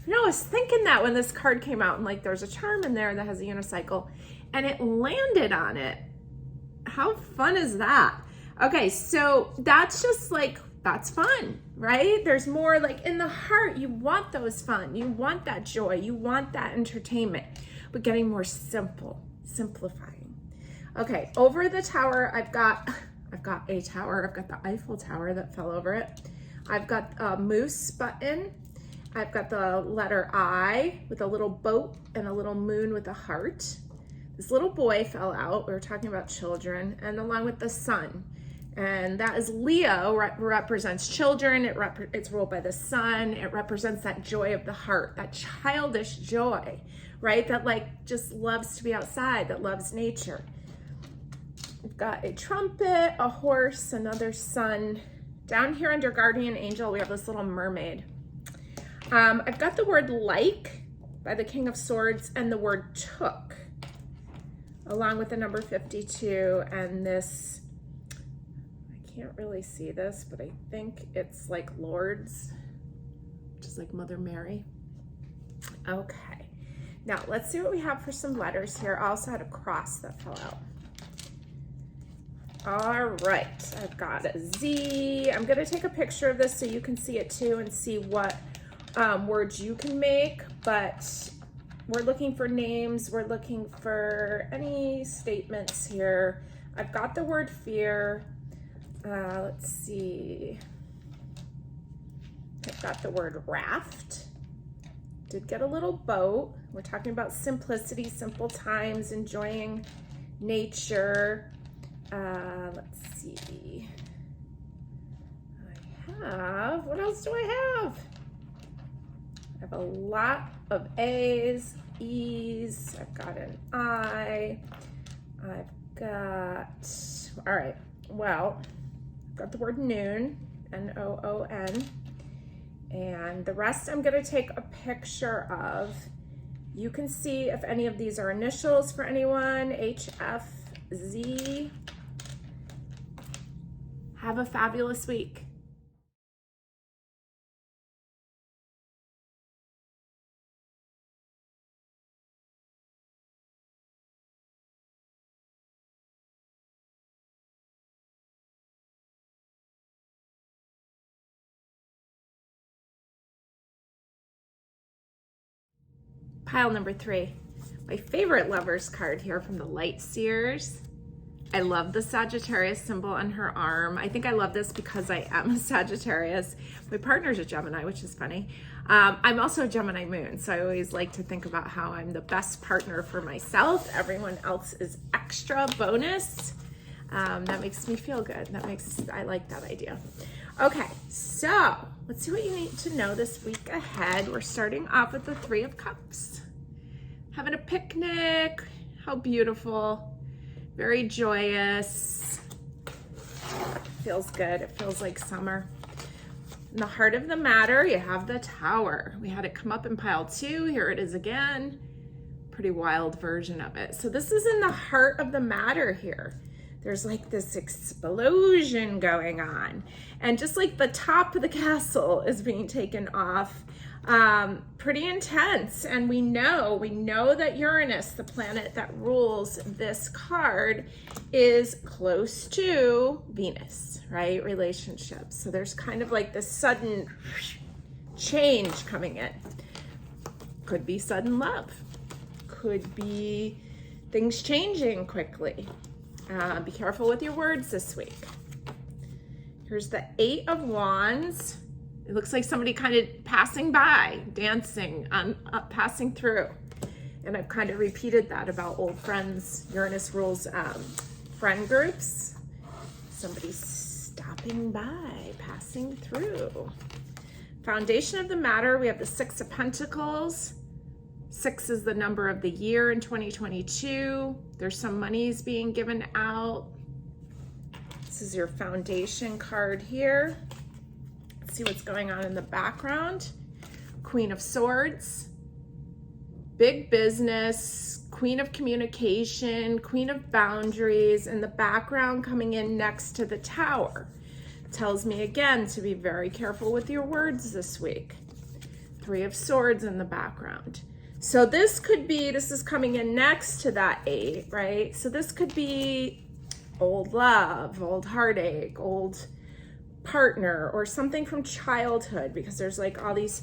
I was thinking that when this card came out, and like there's a charm in there that has a unicycle, and it landed on it. How fun is that? Okay, so that's just like, that's fun, right? There's more like in the heart, you want those fun, you want that joy, you want that entertainment, but getting more simplifying. Okay, over the tower, I've got a tower. I've got the Eiffel Tower that fell over it. I've got a moose button. I've got the letter I with a little boat and a little moon with a heart. This little boy fell out. We were talking about children, and along with the sun. And that is Leo, represents children. It's ruled by the sun. It represents that joy of the heart, that childish joy, right? That like just loves to be outside, that loves nature. We've got a trumpet, a horse, another sun. Down here under guardian angel, we have this little mermaid. I've got the word like by the King of Swords and the word took, along with the number 52 and this, I can't really see this, but I think it's like Lords, which is like Mother Mary. Okay, now let's see what we have for some letters here. I also had a cross that fell out. All right, I've got a Z. I'm gonna take a picture of this so you can see it too and see what words you can make, but we're looking for names. We're looking for any statements here. I've got the word fear. Let's see. I've got the word raft. Did get a little boat. We're talking about simplicity, simple times, enjoying nature. Let's see. What else do I have? I have a lot of A's, E's. I've got an I. I've got, all right, well, I've got the word noon, N-O-O-N. And the rest I'm gonna take a picture of. You can see if any of these are initials for anyone, H, F, Z. Have a fabulous week. Pile number 3, my favorite Lovers card here from the Light Seers. I love the Sagittarius symbol on her arm. I think I love this because I am a Sagittarius. My partner's a Gemini, which is funny. I'm also a Gemini moon, so I always like to think about how I'm the best partner for myself. Everyone else is extra bonus. That makes me feel good. I like that idea. Okay, so let's see what you need to know this week ahead. We're starting off with the 3 of Cups. Having a picnic, how beautiful, very joyous. Feels good, it feels like summer. In the heart of the matter, you have the Tower. We had it come up in pile 2, here it is again. Pretty wild version of it. So this is in the heart of the matter here. There's like this explosion going on. And just like the top of the castle is being taken off, pretty intense. And we know that Uranus, the planet that rules this card, is close to Venus, right? Relationships. So there's kind of like this sudden change coming in. Could be sudden love. Could be things changing quickly. Be careful with your words this week. Here's the 8 of Wands. It looks like somebody kind of passing by, dancing, passing through. And I've kind of repeated that about old friends. Uranus rules friend groups. Somebody stopping by, passing through. Foundation of the matter, we have the 6 of Pentacles. 6 is the number of the year in 2022. There's some monies being given out. This is your foundation card here. Let's see what's going on in the background. Queen of Swords, big business, Queen of Communication, Queen of Boundaries, in the background coming in next to the Tower. Tells me again to be very careful with your words this week. 3 of Swords in the background. So this is coming in next to that 8, right? So this could be old love, old heartache, old partner, or something from childhood, because there's like all these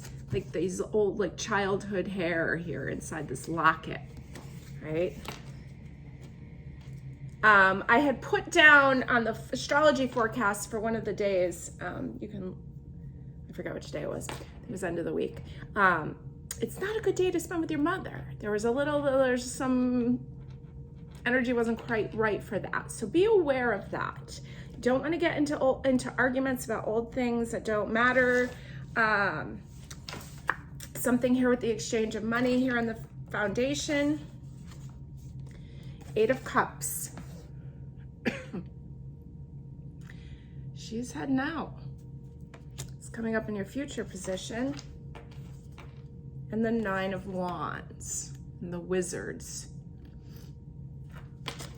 old like childhood hair here inside this locket, right? I had put down on the astrology forecast for one of the days, I forgot which day it was end of the week. It's not a good day to spend with your mother. There's some energy wasn't quite right for that. So be aware of that. You don't want to get into arguments about old things that don't matter. Something here with the exchange of money here on the foundation. 8 of Cups. She's heading out. It's coming up in your future position. And the 9 of Wands and the Wizards.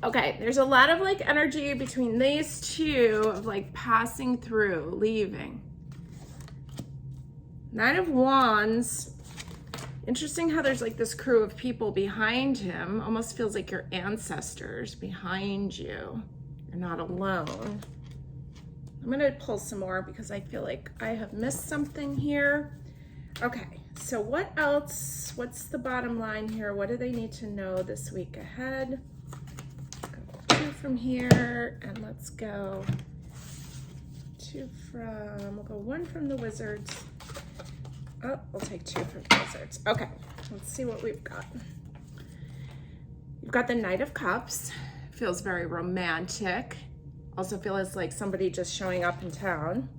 Okay, there's a lot of like energy between these two of like passing through, leaving. 9 of Wands. Interesting how there's like this crew of people behind him. Almost feels like your ancestors behind you. You're not alone. I'm gonna pull some more because I feel like I have missed something here. Okay, so what else? What's the bottom line here? What do they need to know this week ahead? Go 2 from here, and let's go 2 from, we'll go 1 from the Wizards. Oh, we'll take 2 from the Wizards. Okay, let's see what we've got. You've got the Knight of Cups. Feels very romantic. Also feels like somebody just showing up in town.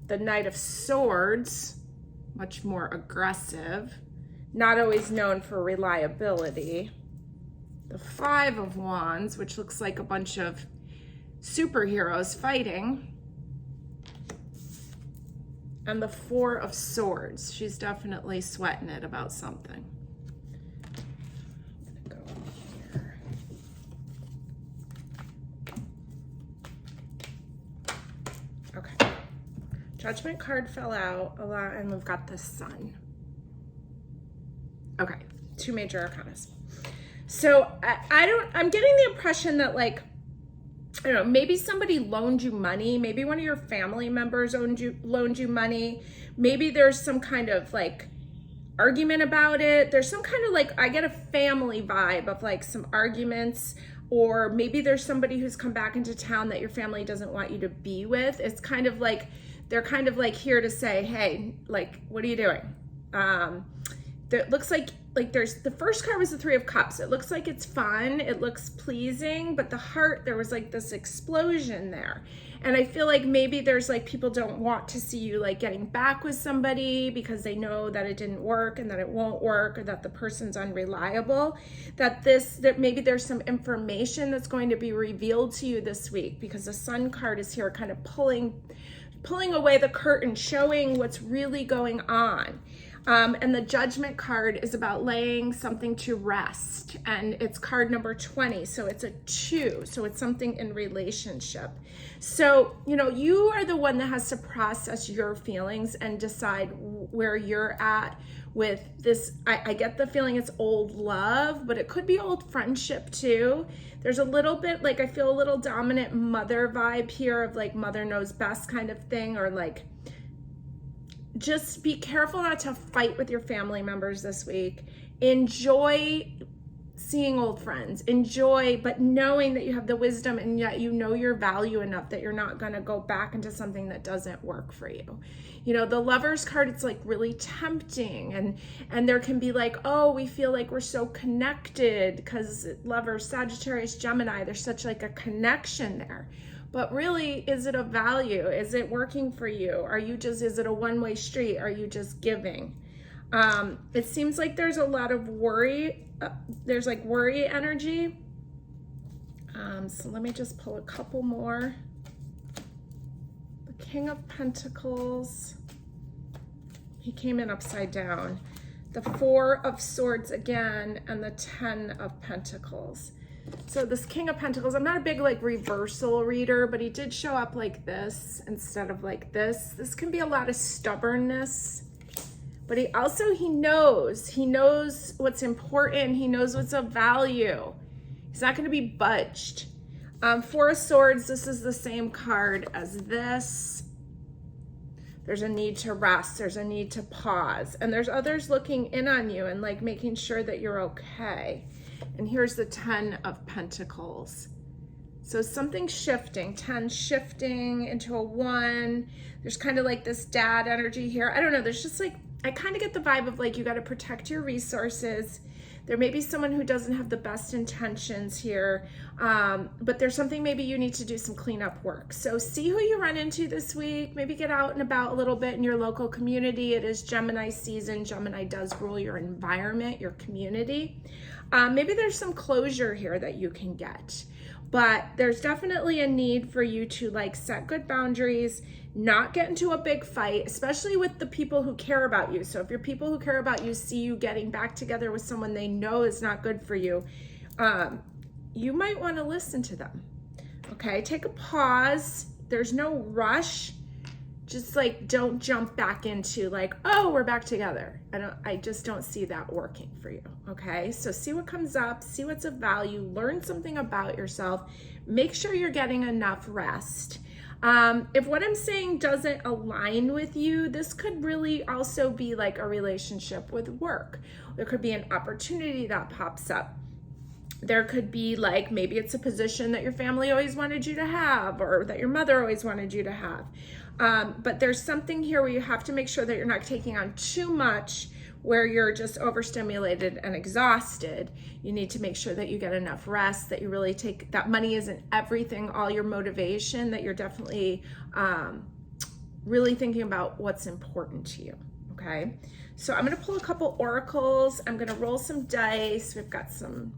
The Knight of Swords, much more aggressive. Not always known for reliability. The 5 of Wands, which looks like a bunch of superheroes fighting. And the 4 of Swords. She's definitely sweating it about something. I'm gonna go here. Okay. Judgment card fell out a lot, and we've got the Sun. Okay, 2 major arcanas. So I'm getting the impression that like, I don't know, maybe somebody loaned you money. Maybe one of your family members loaned you money. Maybe there's some kind of like argument about it. There's some kind of like, I get a family vibe of like some arguments, or maybe there's somebody who's come back into town that your family doesn't want you to be with. It's kind of like, they're kind of like here to say, hey, like, what are you doing? It looks like there's, the first card was the 3 of Cups. It looks like it's fun. It looks pleasing, but the heart, there was like this explosion there. And I feel like maybe there's like, people don't want to see you like getting back with somebody because they know that it didn't work and that it won't work, or that the person's unreliable. That maybe there's some information that's going to be revealed to you this week, because the Sun card is here kind of pulling away the curtain, showing what's really going on. And the Judgment card is about laying something to rest. And it's card number 20. So it's a 2. So it's something in relationship. So, you know, you are the one that has to process your feelings and decide where you're at with this. I get the feeling it's old love, but it could be old friendship too. There's a little bit, like, I feel a little dominant mother vibe here of like mother knows best kind of thing, or like, just be careful not to fight with your family members this week. Enjoy seeing old friends, enjoy, but knowing that you have the wisdom and yet you know your value enough that you're not going to go back into something that doesn't work for you. You know, the Lovers card, it's like really tempting, and there can be like, oh, we feel like we're so connected because Lovers, Sagittarius, Gemini, there's such like a connection there. But really, is it a value? Is it working for you? Is it a one-way street? Are you just giving? It seems like there's a lot of worry. There's like worry energy. So let me just pull a couple more. The King of Pentacles. He came in upside down. The 4 of Swords again, and the 10 of Pentacles. So this King of Pentacles, I'm not a big like reversal reader, but he did show up like this instead of like this. This can be a lot of stubbornness, but he knows what's important. He knows what's of value. He's not going to be budged. 4 of Swords, this is the same card as this. There's a need to rest. There's a need to pause. And there's others looking in on you and like making sure that you're okay. And here's the 10 of Pentacles. So something's shifting, 10 shifting into a 1. There's kind of like this dad energy here. I don't know. There's just like, I kind of get the vibe of like, you got to protect your resources. There may be someone who doesn't have the best intentions here, but there's something maybe you need to do some cleanup work. So see who you run into this week. Maybe get out and about a little bit in your local community. It is Gemini season. Gemini does rule your environment, your community. Maybe there's some closure here that you can get, but there's definitely a need for you to like set good boundaries, not get into a big fight, especially with the people who care about you. So if your people who care about you see you getting back together with someone they know is not good for you, you might want to listen to them. Okay, take a pause. There's no rush. Just like, don't jump back into like, oh, we're back together. I just don't see that working for you. Okay, so see what comes up, see what's of value, learn something about yourself, make sure you're getting enough rest. If what I'm saying doesn't align with you, this could really also be like a relationship with work. There could be an opportunity that pops up. There could be like, maybe it's a position that your family always wanted you to have, or that your mother always wanted you to have. But there's something here where you have to make sure that you're not taking on too much, where you're just overstimulated and exhausted. You need to make sure that you get enough rest, that you really that money isn't everything, all your motivation, that you're definitely really thinking about what's important to you, okay? So I'm gonna pull a couple oracles. I'm gonna roll some dice. We've got some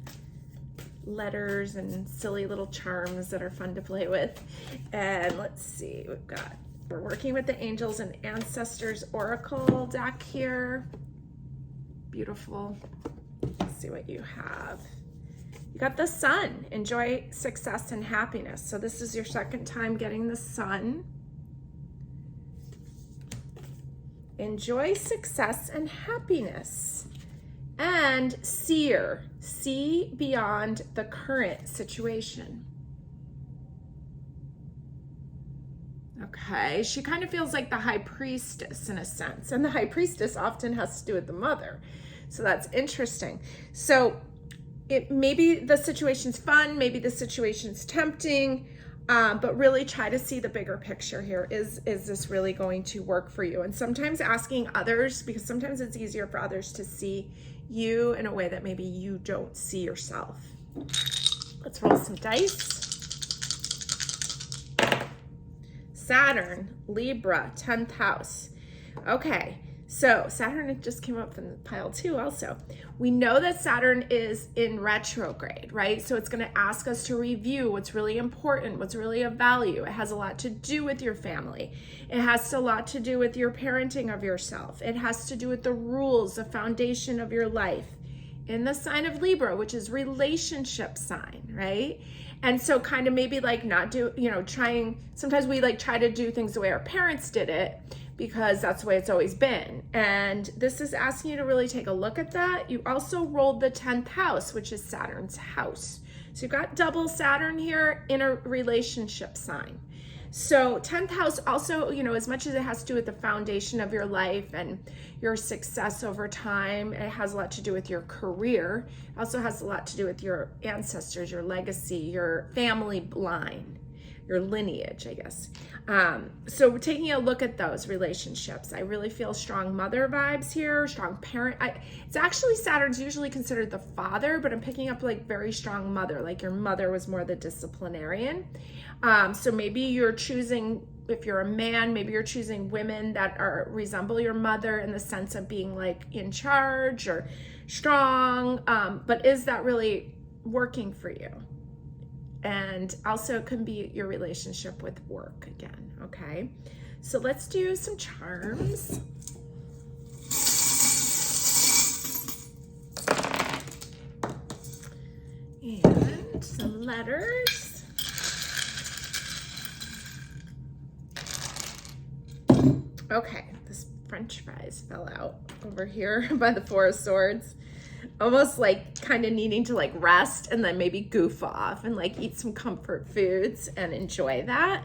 letters and silly little charms that are fun to play with. And let's see, we're working with the Angels and Ancestors Oracle deck here. Beautiful. Let's see what you have. You got the Sun. Enjoy success and happiness. So this is your second time getting the Sun. Enjoy success and happiness. And Seer. See beyond the current situation. Okay, she kind of feels like the High Priestess in a sense, and the High Priestess often has to do with the mother, so that's interesting. So maybe the situation's fun, maybe the situation's tempting, but really try to see the bigger picture here. Is this really going to work for you? And sometimes asking others, because sometimes it's easier for others to see you in a way that maybe you don't see yourself. Let's roll some dice. Saturn, Libra, 10th house. Okay, So Saturn just came up from the pile too also. We know that Saturn is in retrograde, right? So it's going to ask us to review what's really important, what's really of value. It has a lot to do with your family. It has a lot to do with your parenting of yourself. It has to do with the rules, the foundation of your life. In the sign of Libra, which is relationship sign, right? And so kind of maybe like not do, sometimes we like try to do things the way our parents did it because that's the way it's always been. And this is asking you to really take a look at that. You also rolled the 10th house, which is Saturn's house. So you've got double Saturn here in a relationship sign. So 10th house also, as much as it has to do with the foundation of your life and your success over time, it has a lot to do with your career. It also has a lot to do with your ancestors, your legacy, your family line, your lineage, I guess. So we're taking a look at those relationships. I really feel strong mother vibes here, strong parent. It's actually Saturn's usually considered the father, but I'm picking up like very strong mother, like your mother was more the disciplinarian. So maybe you're choosing, if you're a man, maybe you're choosing women that resemble your mother in the sense of being like in charge or strong. But is that really working for you? And also it can be your relationship with work again, okay? So let's do some charms. And some letters. Okay, this French fries fell out over here by the Four of Swords. Almost like kind of needing to like rest and then maybe goof off and like eat some comfort foods and enjoy that.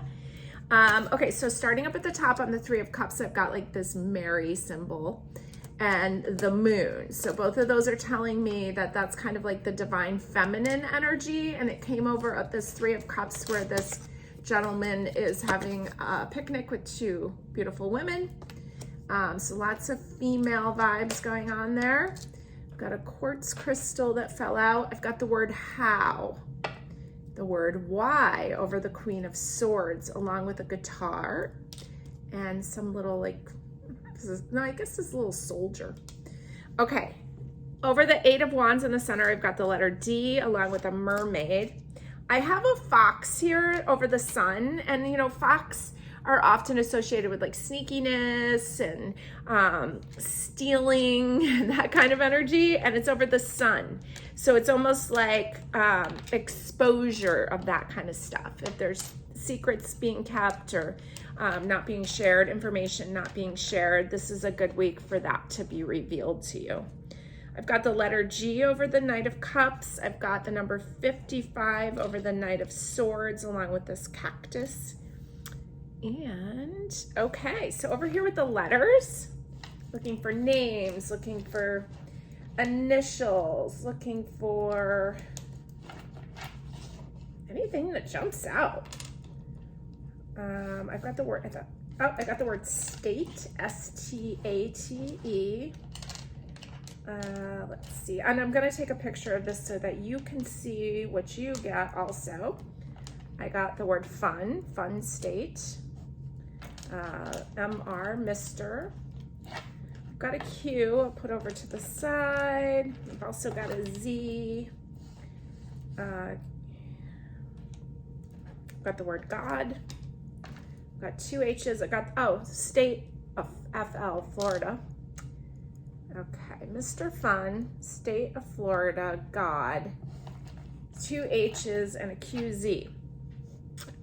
Okay, so starting up at the top on the Three of Cups, I've got like this Mary symbol and the moon. So both of those are telling me that that's kind of like the divine feminine energy. And it came over at this Three of Cups where this gentleman is having a picnic with two beautiful women. So lots of female vibes going on there. Got a quartz crystal that fell out. I've got the word how, the word why over the Queen of Swords, along with a guitar and some little I guess this little soldier. Okay, over the Eight of Wands in the center, I've got the letter D along with a mermaid. I have a fox here over the sun, and fox are often associated with like sneakiness and stealing, that kind of energy, and it's over the sun. So it's almost like exposure of that kind of stuff. If there's secrets being kept or not being shared, information not being shared, this is a good week for that to be revealed to you. I've got the letter G over the Knight of Cups. I've got the number 55 over the Knight of Swords along with this cactus. And okay, so over here with the letters, looking for names, looking for initials, looking for anything that jumps out. I've got the word, I got the word state, S-T-A-T-E. Let's see, and I'm gonna take a picture of this so that you can see what you get also. I got the word fun, fun state. MR, Mr. I've got a Q, I'll put over to the side. I've also got a Z. Got the word God. Got two H's. I got, state of FL, Florida. Okay, Mr. Fun, state of Florida, God. Two H's and a QZ.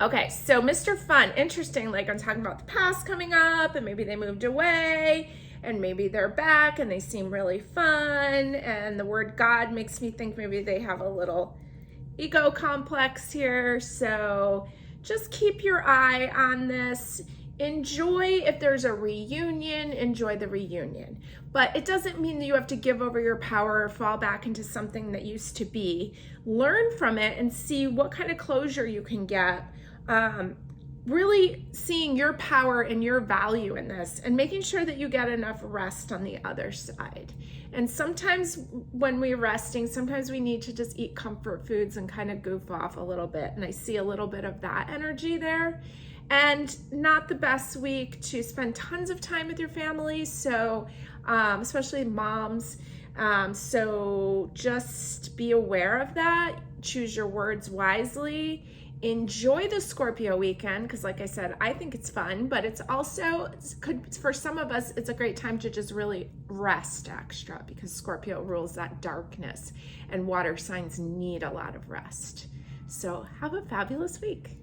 Okay, so Mr. Fun, interesting, like I'm talking about the past coming up and maybe they moved away and maybe they're back and they seem really fun, and the word God makes me think maybe they have a little ego complex here. So just keep your eye on this. Enjoy if there's a reunion, enjoy the reunion. But it doesn't mean that you have to give over your power or fall back into something that used to be. Learn from it and see what kind of closure you can get. Really seeing your power and your value in this and making sure that you get enough rest on the other side. And sometimes when we're resting, sometimes we need to just eat comfort foods and kind of goof off a little bit. And I see a little bit of that energy there. and not the best week to spend tons of time with your family. So, especially moms. So just be aware of that. Choose your words wisely. Enjoy the Scorpio weekend, because like I said, I think it's fun, but it's also for some of us, it's a great time to just really rest extra, because Scorpio rules that darkness and water signs need a lot of rest. So have a fabulous week.